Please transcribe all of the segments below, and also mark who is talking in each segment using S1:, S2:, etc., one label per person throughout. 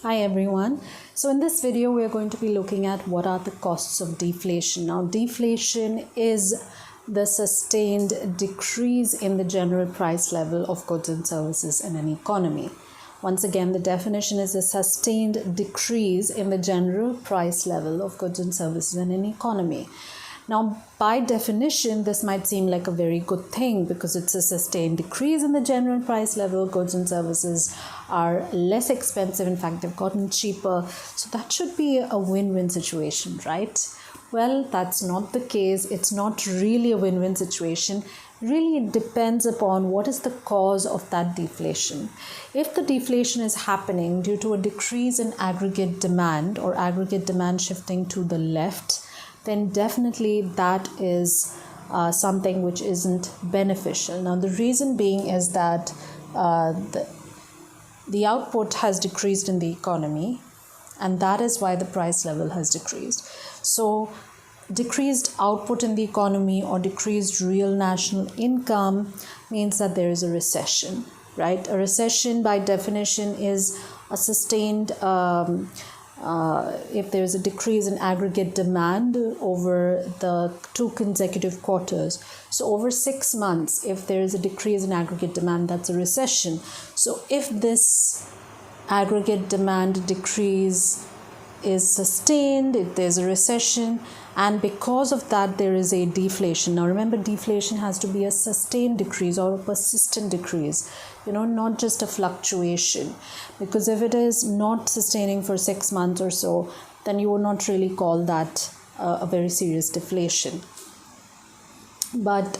S1: Hi everyone. So in this video we are going to be looking at what are the costs of deflation. Now deflation is the sustained decrease in the general price level of goods and services in an economy. Once again, the definition is a sustained decrease in the general price level of goods and services in an economy. Now, by definition, this might seem like a very good thing because it's a sustained decrease in the general price level. Goods and services are less expensive. In fact, they've gotten cheaper. So that should be a win-win situation, right? Well, that's not the case. It's not really a win-win situation. Really, it depends upon what is the cause of that deflation. If the deflation is happening due to a decrease in aggregate demand or aggregate demand shifting to the left, then definitely that is something which isn't beneficial. Now, the reason being is that the output has decreased in the economy, and that is why the price level has decreased. So, decreased output in the economy or decreased real national income means that there is a recession, right? A recession, by definition, is a sustained if there is a decrease in aggregate demand over the 2 consecutive quarters. So over 6 months, if there is a decrease in aggregate demand, that's a recession. So if this aggregate demand decrease is sustained, if there's a recession, and because of that there is a deflation. Now remember, deflation has to be a sustained decrease or a persistent decrease, not just a fluctuation, because if it is not sustaining for 6 months or so, then you would not really call that a very serious deflation. But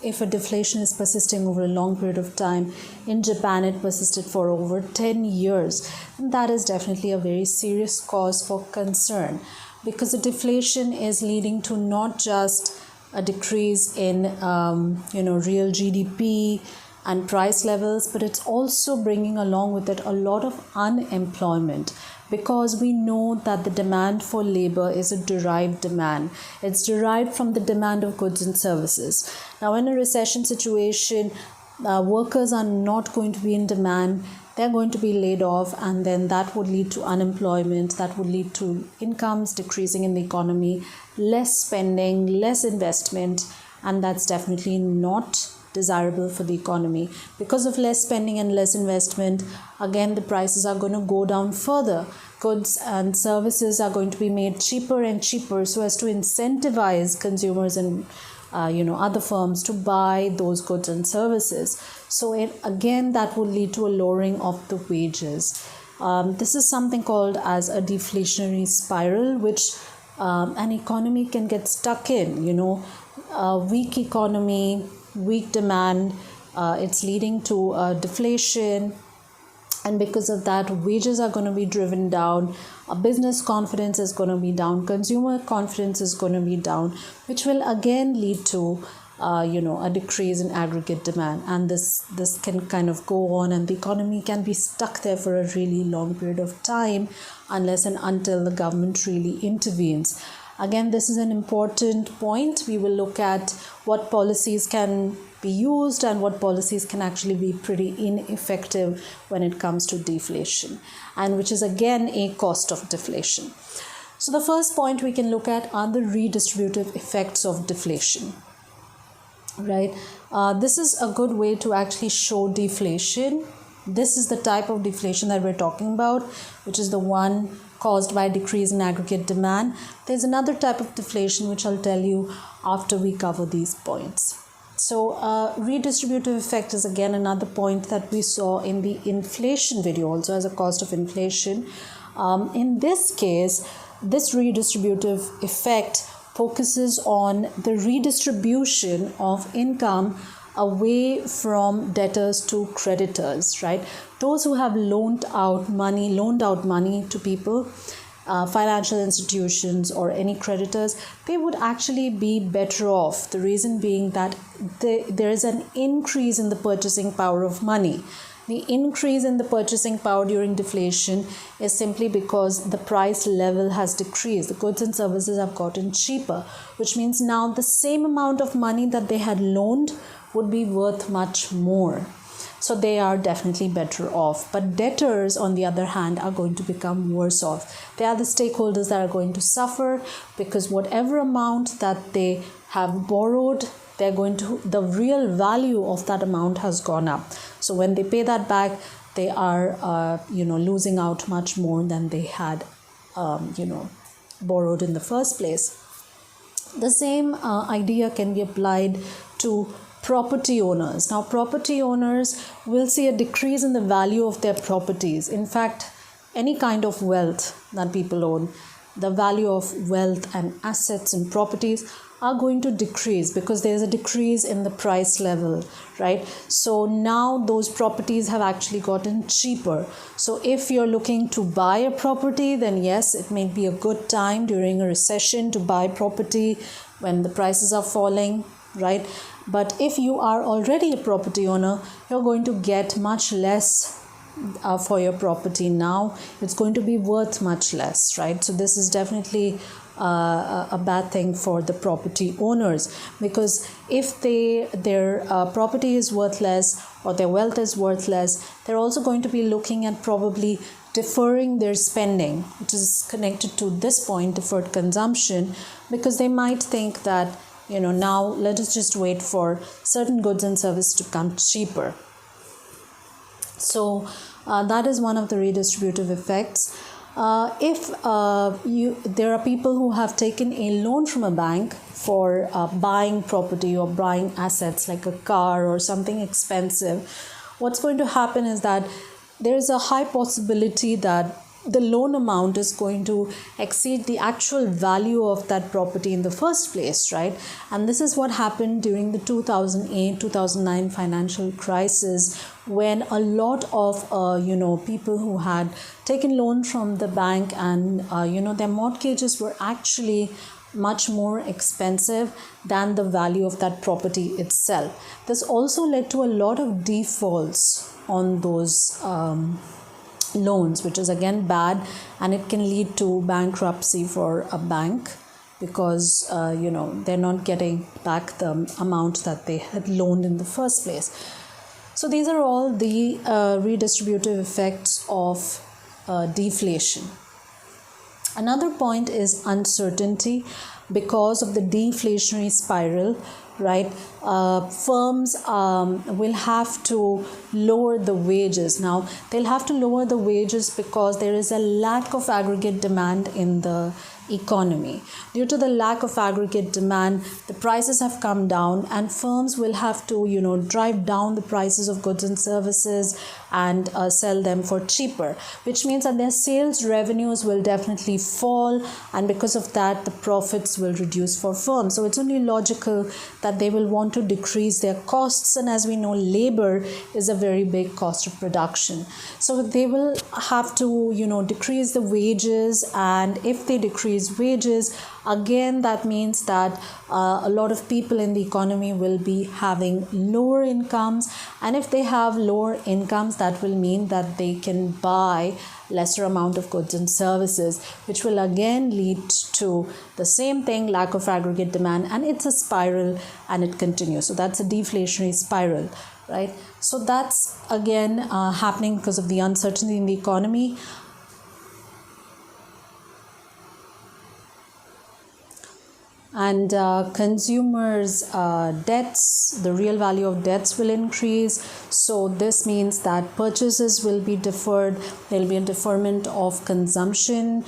S1: if a deflation is persisting over a long period of time, in Japan it persisted for over 10 years, and that is definitely a very serious cause for concern, because the deflation is leading to not just a decrease in real GDP and price levels, but it's also bringing along with it a lot of unemployment, because we know that the demand for labor is a derived demand. It's derived from the demand of goods and services. Now, in a recession situation, workers are not going to be in demand. They're going to be laid off, and then that would lead to unemployment. That would lead to incomes decreasing in the economy, less spending, less investment, and that's definitely not desirable for the economy. Because of less spending and less investment, again, the prices are going to go down further. Goods and services are going to be made cheaper and cheaper so as to incentivize consumers and other firms to buy those goods and services. So again, that would lead to a lowering of the wages. This is something called as a deflationary spiral, which an economy can get stuck in. A weak economy, weak demand, it's leading to deflation, and because of that, wages are going to be driven down, business confidence is going to be down, consumer confidence is going to be down, which will again lead to a decrease in aggregate demand, and this can kind of go on, and the economy can be stuck there for a really long period of time unless and until the government really intervenes. Again, this is an important point. We will look at what policies can be used and what policies can actually be pretty ineffective when it comes to deflation, and which is again a cost of deflation. So the first point we can look at are the redistributive effects of deflation, right? This is a good way to actually show deflation. This is the type of deflation that we're talking about, which is the one caused by a decrease in aggregate demand. There's another type of deflation which I'll tell you after we cover these points. So redistributive effect is again another point that we saw in the inflation video also as a cost of inflation. In this case, this redistributive effect focuses on the redistribution of income away from debtors to creditors, right? Those who have loaned out money to people, financial institutions or any creditors, they would actually be better off. The reason being that there is an increase in the purchasing power of money. The increase in the purchasing power during deflation is simply because the price level has decreased. The goods and services have gotten cheaper, which means now the same amount of money that they had loaned would be worth much more. So they are definitely better off. But debtors, on the other hand, are going to become worse off. They are the stakeholders that are going to suffer, because whatever amount that they have borrowed, they're going to, the real value of that amount has gone up. So when they pay that back, they are losing out much more than they had borrowed in the first place. The same idea can be applied to property owners. Now, property owners will see a decrease in the value of their properties. In fact, any kind of wealth that people own, the value of wealth and assets and properties are going to decrease because there is a decrease in the price level, right? So now those properties have actually gotten cheaper. So if you're looking to buy a property, then yes, it may be a good time during a recession to buy property when the prices are falling, right? But if you are already a property owner, you're going to get much less for your property now. It's going to be worth much less, right? So this is definitely a bad thing for the property owners, because if their property is worth less or their wealth is worth less, they're also going to be looking at probably deferring their spending, which is connected to this point, deferred consumption, because they might think that, now let us just wait for certain goods and services to come cheaper. So that is one of the redistributive effects. If there are people who have taken a loan from a bank for buying property or buying assets like a car or something expensive, what's going to happen is that there is a high possibility that the loan amount is going to exceed the actual value of that property in the first place, right? And this is what happened during the 2008-2009 financial crisis, when a lot of people who had taken loan from the bank and their mortgages were actually much more expensive than the value of that property itself. This also led to a lot of defaults on those loans, which is again bad, and it can lead to bankruptcy for a bank, because they're not getting back the amount that they had loaned in the first place. So these are all the redistributive effects of deflation. Another point is uncertainty. Because of the deflationary spiral, right, firms will have to lower the wages. Now, they'll have to lower the wages because there is a lack of aggregate demand in the economy. Due to the lack of aggregate demand, the prices have come down, and firms will have to drive down the prices of goods and services and sell them for cheaper, which means that their sales revenues will definitely fall, and because of that the profits will reduce for firms. So it's only logical that they will want to decrease their costs, and as we know, labor is a very big cost of production. So they will have to decrease the wages, and if they decrease wages, again that means that a lot of people in the economy will be having lower incomes, and if they have lower incomes, that will mean that they can buy lesser amount of goods and services, which will again lead to the same thing, lack of aggregate demand, and it's a spiral and it continues. So that's a deflationary spiral, right? So that's again happening because of the uncertainty in the economy. And consumers' debts, the real value of debts will increase. So this means that purchases will be deferred. There will be a deferment of consumption.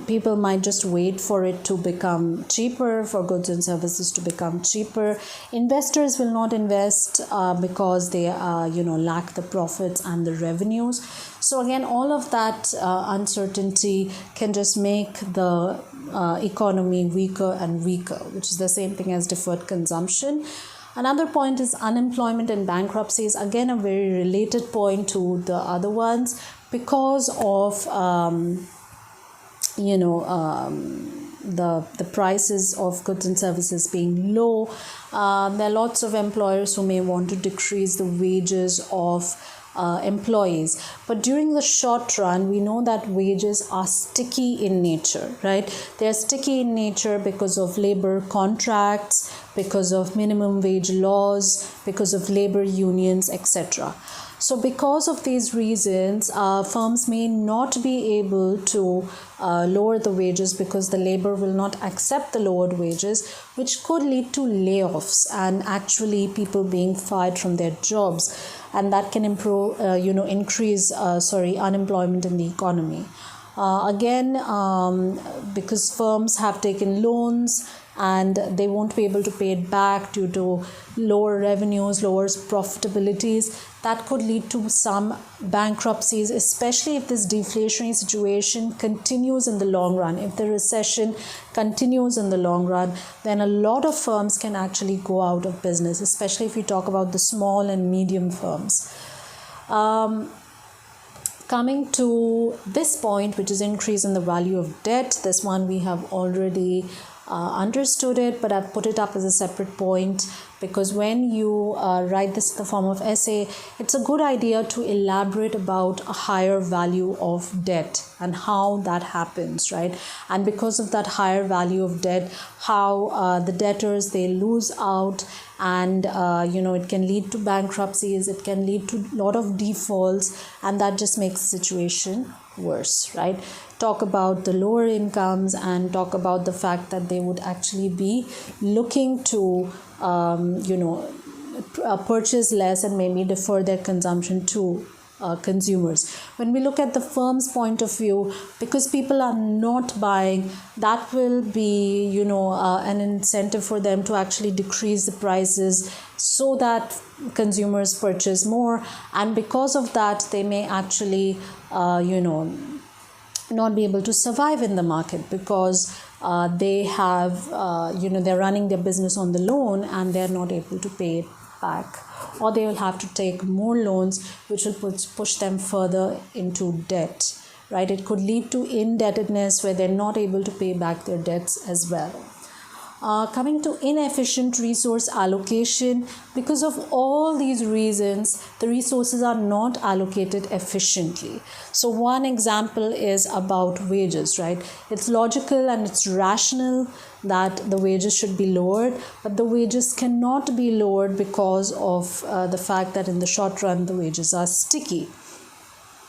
S1: People might just wait for it to become cheaper, for goods and services to become cheaper. Investors will not invest because they lack the profits and the revenues. So again, all of that uncertainty can just make the economy weaker and weaker, which is the same thing as deferred consumption. Another point is unemployment and bankruptcies. Again, a very related point to the other ones, because of the prices of goods and services being low. There are lots of employers who may want to decrease the wages of employees, but during the short run we know that wages are sticky in nature, right? They're sticky in nature because of labor contracts, because of minimum wage laws, because of labor unions, etc. So because of these reasons, firms may not be able to lower the wages because the labor will not accept the lowered wages, which could lead to layoffs and actually people being fired from their jobs, and that can increase unemployment in the economy. Because firms have taken loans and they won't be able to pay it back due to lower revenues, lower profitabilities, that could lead to some bankruptcies, especially if this deflationary situation continues in the long run. If the recession continues in the long run, then a lot of firms can actually go out of business, especially if we talk about the small and medium firms. Coming to this point, which is increase in the value of debt, this one we have already understood it, but I've put it up as a separate point because when you write this in the form of essay, it's a good idea to elaborate about a higher value of debt and how that happens, right? And because of that higher value of debt, how the debtors, they lose out, and it can lead to bankruptcies, it can lead to a lot of defaults, and that just makes the situation worse, right? Talk about the lower incomes and talk about the fact that they would actually be looking to purchase less and maybe defer their consumption to consumers. When we look at the firm's point of view, because people are not buying, that will be an incentive for them to actually decrease the prices so that consumers purchase more, and because of that they may actually not be able to survive in the market because they have they're running their business on the loan and they're not able to pay it back, or they will have to take more loans, which will push them further into debt, right? It could lead to indebtedness where they're not able to pay back their debts as well. Coming to inefficient resource allocation, because of all these reasons, the resources are not allocated efficiently. So one example is about wages, right? It's logical and it's rational that the wages should be lowered, but the wages cannot be lowered because of the fact that in the short run, the wages are sticky.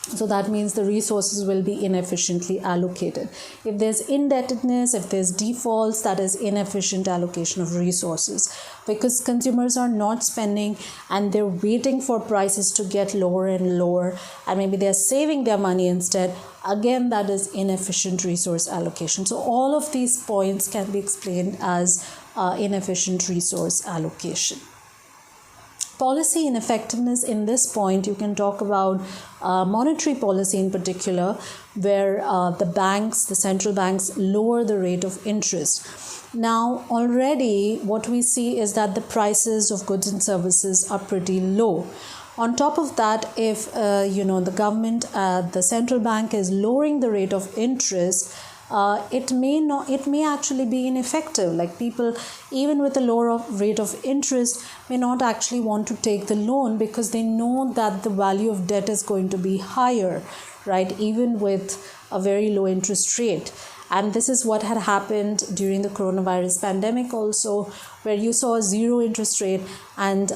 S1: So that means the resources will be inefficiently allocated. If there's indebtedness, if there's defaults, that is inefficient allocation of resources, because consumers are not spending and they're waiting for prices to get lower and lower, and maybe they're saving their money instead. Again, that is inefficient resource allocation. So all of these points can be explained as inefficient resource allocation. Policy ineffectiveness, in this point you can talk about monetary policy in particular, where the central banks lower the rate of interest. Now already what we see is that the prices of goods and services are pretty low. On top of that, if the government, the central bank is lowering the rate of interest, it may actually be ineffective. Like people, even with a lower rate of interest, may not actually want to take the loan because they know that the value of debt is going to be higher, right? Even with a very low interest rate. And this is what had happened during the coronavirus pandemic also, where you saw a zero interest rate and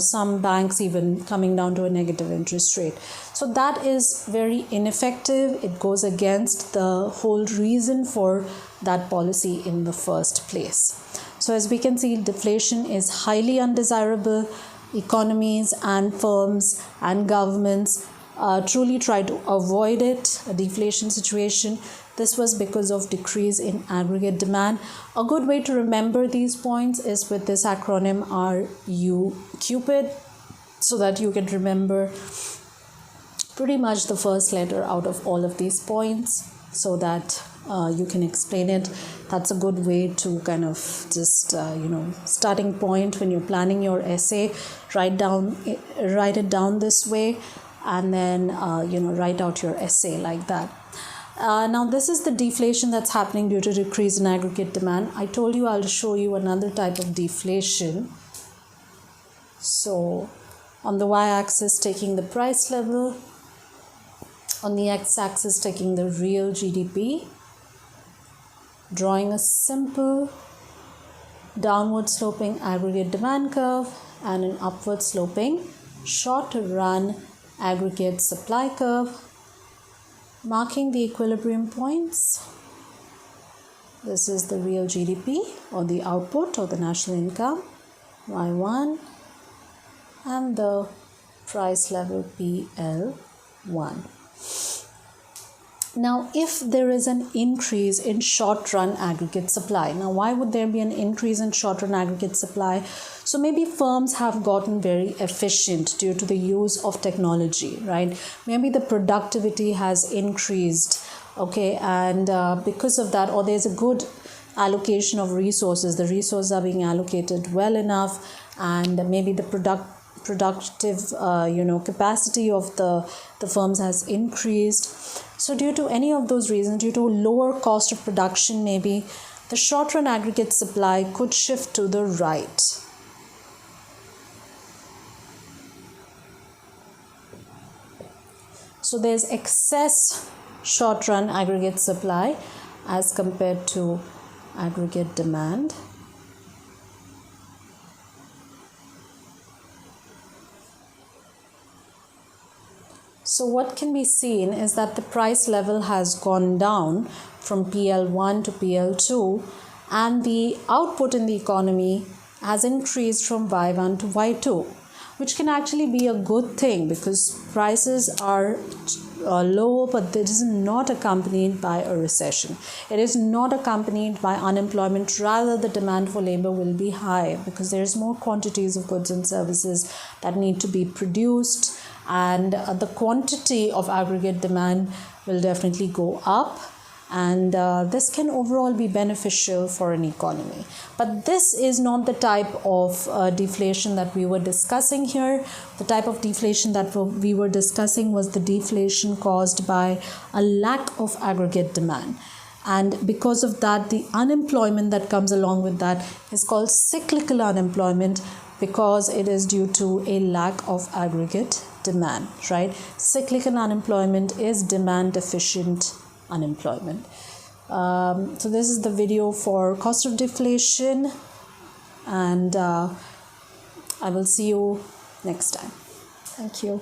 S1: some banks even coming down to a negative interest rate. So that is very ineffective. It goes against the whole reason for that policy in the first place. So as we can see, deflation is highly undesirable. Economies and firms and governments truly try to avoid it, a deflation situation. This was because of decrease in aggregate demand. A good way to remember these points is with this acronym RUCUPID, so that you can remember pretty much the first letter out of all of these points so that you can explain it. That's a good way to kind of just, starting point when you're planning your essay, write it down this way, and then, write out your essay like that. Now this is the deflation that's happening due to decrease in aggregate demand. I told you I'll show you another type of deflation. So on the y-axis taking the price level, on the x-axis taking the real GDP, drawing a simple downward sloping aggregate demand curve and an upward sloping short run aggregate supply curve, marking the equilibrium points. This is the real GDP or the output or the national income, Y1, and the price level PL1. Now, if there is an increase in short-run aggregate supply, now why would there be an increase in short-run aggregate supply? So maybe firms have gotten very efficient due to the use of technology, right? Maybe the productivity has increased, okay, and because of that, or there's a good allocation of resources, the resources are being allocated well enough, and maybe the productive capacity of the firms has increased. So due to any of those reasons, due to lower cost of production, maybe the short run aggregate supply could shift to the right. So there's excess short run aggregate supply as compared to aggregate demand. So what can be seen is that the price level has gone down from PL1 to PL2, and the output in the economy has increased from Y1 to Y2, which can actually be a good thing because prices are low, but it is not accompanied by a recession. It is not accompanied by unemployment. Rather, the demand for labor will be high because there is more quantities of goods and services that need to be produced, and the quantity of aggregate demand will definitely go up, and this can overall be beneficial for an economy. But this is not the type of deflation that we were discussing here. The type of deflation that we were discussing was the deflation caused by a lack of aggregate demand. And because of that, the unemployment that comes along with that is called cyclical unemployment, because it is due to a lack of aggregate demand, right? Cyclical unemployment is demand deficient unemployment. So this is the video for cost of deflation, and I will see you next time. Thank you.